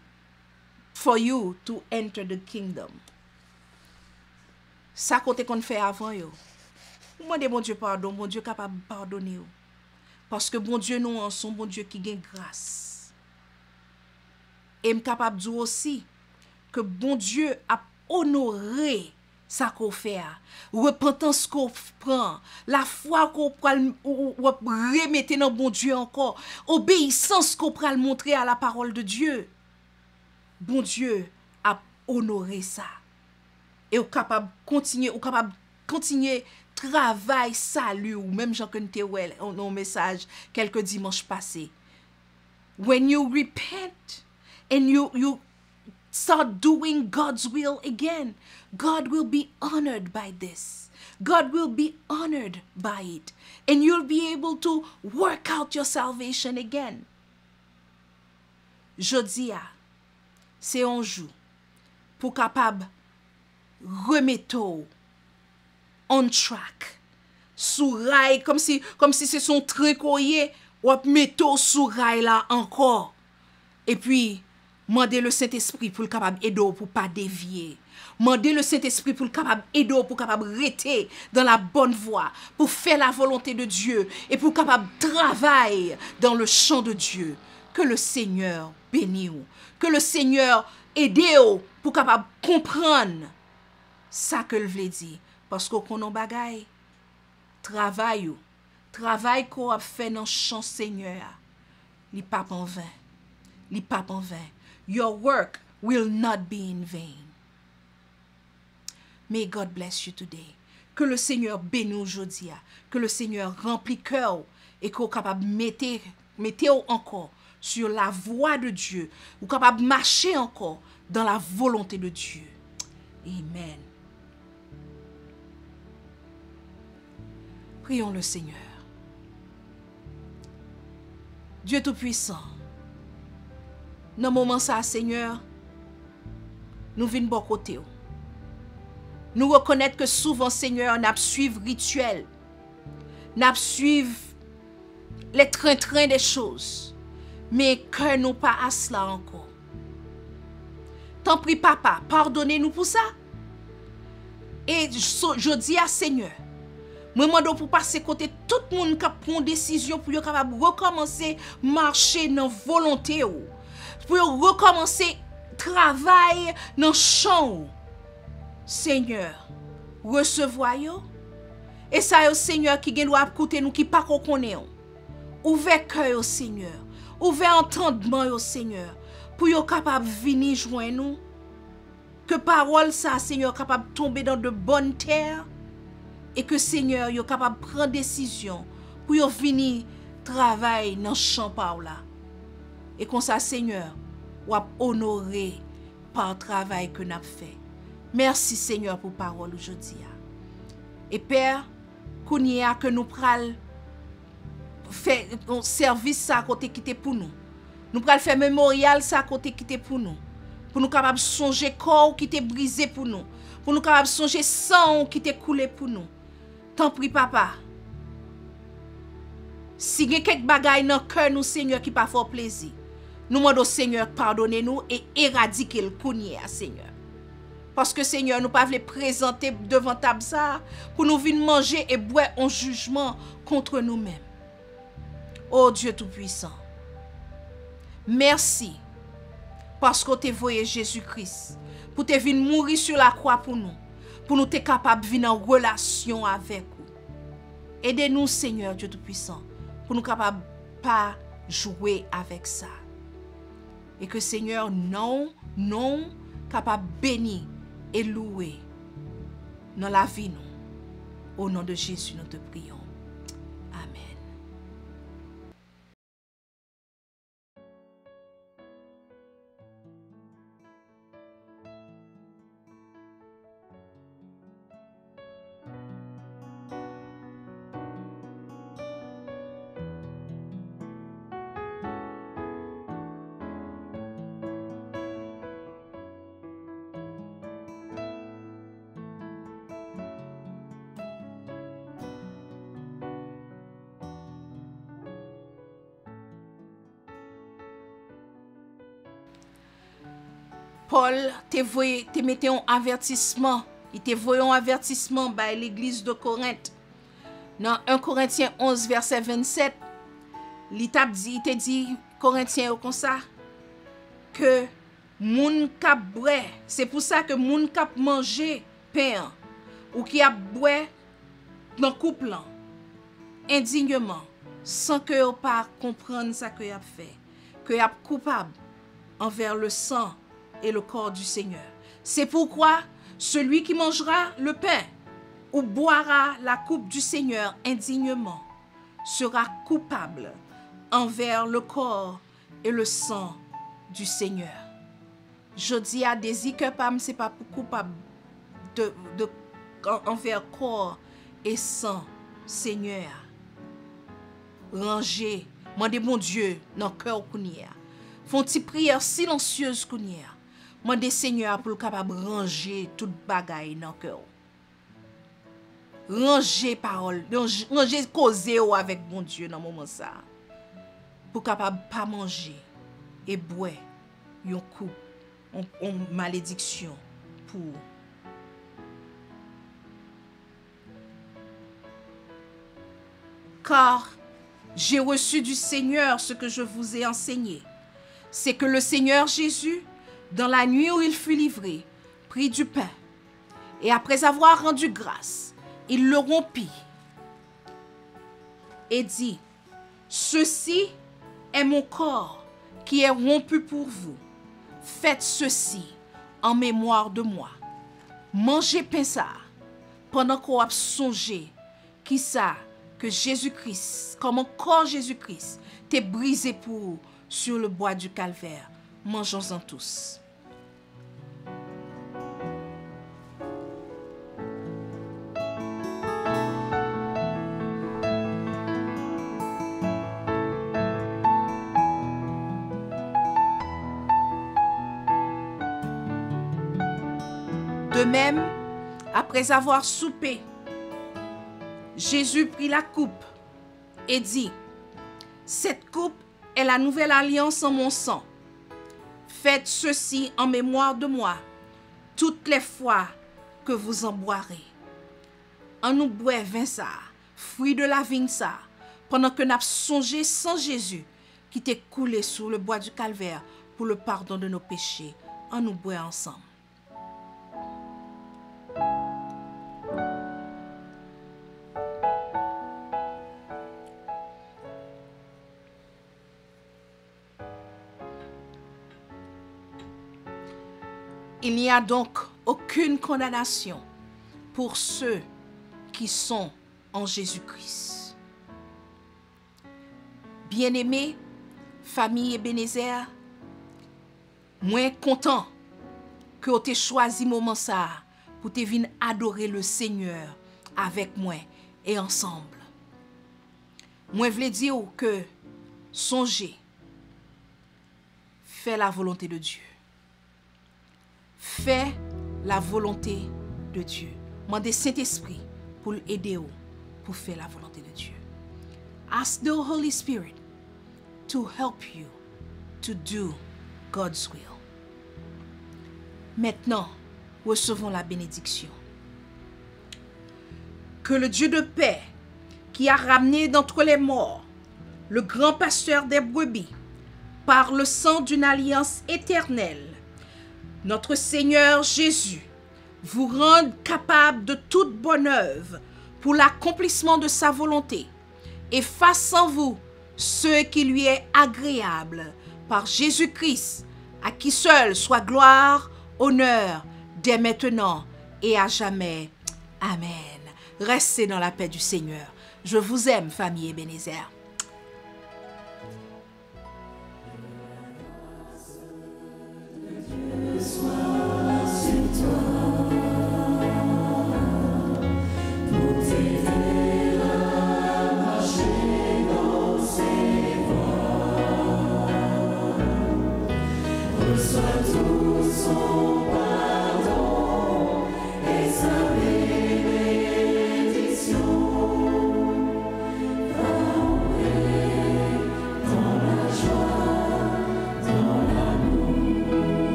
for you to enter the kingdom. Ça côté qu'on fait avant yo. Demandez bon Dieu pardon, bon Dieu capable de pardonner yo. Parce que bon Dieu nous en son bon Dieu qui gagne grâce. Et me capable de dire aussi que bon Dieu a honoré ça qu'on fait, repentance qu'on prend, la foi qu'on pral remettre dans bon Dieu encore, obéissance qu'on pral montrer à la parole de Dieu. Bon Dieu a honoré ça. Et ou capable continuer travail salut ou même Jean Conte un message quelques dimanches passés. When you repent and you start doing God's will again, God will be honored by this. God will be honored by it. And you'll be able to work out your salvation again. Jodia, c'est un jour pour capable remettre on track. Sous rail, comme si c'est son train courrier, ou mettre sous rail là encore. Et puis, mandez le Saint-Esprit pour le capable aider pour pas dévier. Mandez le Saint-Esprit pour le capable aider pour capable rester dans la bonne voie, pour faire la volonté de Dieu et pour capable travailler dans le champ de Dieu. Que le Seigneur bénisse, que le Seigneur aide pour capable comprendre ça que le veut dire parce qu'on connaît bagay travail qu'on a fait dans le champ Seigneur, li pas en vain. Li pas en vain. Your work will not be in vain. May God bless you today. Que le Seigneur bénisse aujourd'hui. Que le Seigneur remplit cœur et qu'on capable mettre encore sur la voie de Dieu. Ou capable marcher encore dans la volonté de Dieu. Amen. Prions le Seigneur. Dieu Tout-Puissant, dans le moment ça, Seigneur, nous venons bon côté. Nous reconnaître que souvent, Seigneur, nous suivons rituel. Nous suivons les train-train des choses. Mais que nous pas à cela encore. T'en prie, Papa, pardonnez-nous pour ça. Et je dis à Seigneur, moi demande pour passer côté tout le monde qui prend décision pour capable recommencer marcher dans volonté ou pour recommencer travail dans champ. Seigneur, recevoir yo et ça yo Seigneur qui doit écouter nous qui pas connaît. Ouvert cœur au Seigneur, ouvert entendement au Seigneur pour yo capable venir joindre nous. Que parole ça Seigneur capable tomber dans de bonnes terres. Et que Seigneur, yo capable de prendre décision pour yo venir travailler dans le champ par là. Et comme ça, Seigneur, ou honorer par le travail que nous avons fait. Merci, Seigneur, pour parole aujourd'hui. Et Père, kounia que nous pral faire un service ça à côté qui était pour nous. Nous pral faire mémorial ça à côté qui était pour nous. Pour nous capable songer corps qui était brisé pour nous. Pour nous capable songer sang qui était coulé pour nous. T'en prie, Papa. Si il y a quelques bagailles dans le cœur, nous, Seigneur, qui pas fort plaisir, nous demandons, Seigneur, pardonnez-nous et éradiquez le cournier, Seigneur. Parce que, Seigneur, nous ne pouvons pas présenter devant table ça pour nous venir manger et boire un jugement contre nous-mêmes. Oh Dieu Tout-Puissant, merci parce que tu as envoyé Jésus-Christ pour te venir mourir sur la croix pour nous être capables de venir en relation avec vous. Aidez-nous, Seigneur Dieu Tout-Puissant, pour nous capables pas jouer avec ça. Et que, Seigneur, non capable bénir et louer dans la vie, nous. Au nom de Jésus, nous te prions. Amen. Paul te mette un avertissement. Il te voyé un avertissement par l'église de Corinthe. Dans 1 Corinthiens 11, verset 27, il te dit, Corinthiens comme ça, que moun kap bwe, c'est pour ça que moun kap manger pain, ou qui a bwe dans couple indignement, sans que yo pas comprendre ça que y a fait, que y a coupable envers le sang et le corps du Seigneur. C'est pourquoi celui qui mangera le pain ou boira la coupe du Seigneur indignement sera coupable envers le corps et le sang du Seigneur. Je dis à des que pam c'est pas pour coupable envers corps et sang Seigneur. Ranger, mandez mon Dieu dans cœur kounia. Font ti prière silencieuse kounia. Mandez Seigneur pour le capable ranger toute bagaille dans cœur. Ranger parole, ranger causer avec mon Dieu dans moment ça. Pour capable pas manger et boire yon coup en malédiction pour car j'ai reçu du Seigneur ce que je vous ai enseigné. C'est que le Seigneur Jésus, dans la nuit où il fut livré, prit du pain et après avoir rendu grâce, il le rompit et dit, ceci est mon corps qui est rompu pour vous. Faites ceci en mémoire de moi. Mangez pain ça pendant qu'on a songé qui ça que Jésus-Christ, comme encore Jésus-Christ, t'est brisé pour vous sur le bois du calvaire. Mangeons-en tous. De même, après avoir soupé, Jésus prit la coupe et dit, cette coupe est la nouvelle alliance en mon sang. Faites ceci en mémoire de moi, toutes les fois que vous en boirez. En nous boit vin ça, fruit de la vigne ça, pendant que nous avons songé sans Jésus, qui t'est coulé sur le bois du calvaire pour le pardon de nos péchés. En nous boit ensemble. Il n'y a donc aucune condamnation pour ceux qui sont en Jésus-Christ. Bien-aimés, famille Ebenezer, moi content que vous ayez choisi moment ça pour te venir adorer le Seigneur avec moi et ensemble. Moi voulais dire que songez, fais la volonté de Dieu. Fais la volonté de Dieu. Mandez Saint-Esprit pour l'aider pour faire la volonté de Dieu. Ask the Holy Spirit to help you to do God's will. Maintenant, recevons la bénédiction. Que le Dieu de paix, qui a ramené d'entre les morts le grand pasteur des brebis, par le sang d'une alliance éternelle, notre Seigneur Jésus, vous rende capable de toute bonne œuvre pour l'accomplissement de sa volonté et fasse en vous ce qui lui est agréable par Jésus-Christ, à qui seul soit gloire, honneur, dès maintenant et à jamais. Amen. Restez dans la paix du Seigneur. Je vous aime, famille Ebenezer.